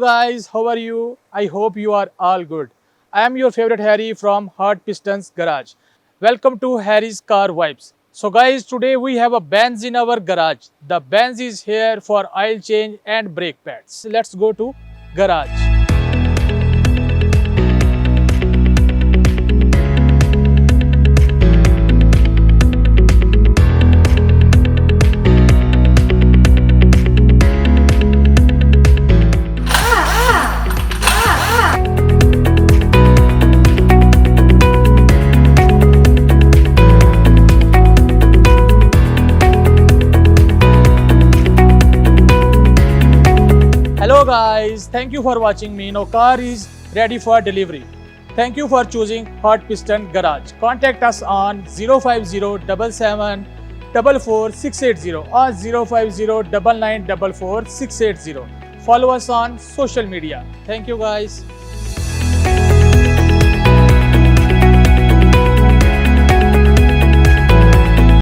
guys, how are you? I hope you are all good. I am your favorite Harry from Hot Pistons Garage. Welcome to Harry's Car Vibes. So guys, today we have a Benz in our garage. The Benz is here for oil change and brake pads. Let's go to garage. Hello guys, thank you for watching me. Now car is ready for delivery. Thank you for choosing Hot Piston Garage. Contact us on 050 77 44 680 or 050 99 44 680. Follow us on social media. Thank you guys.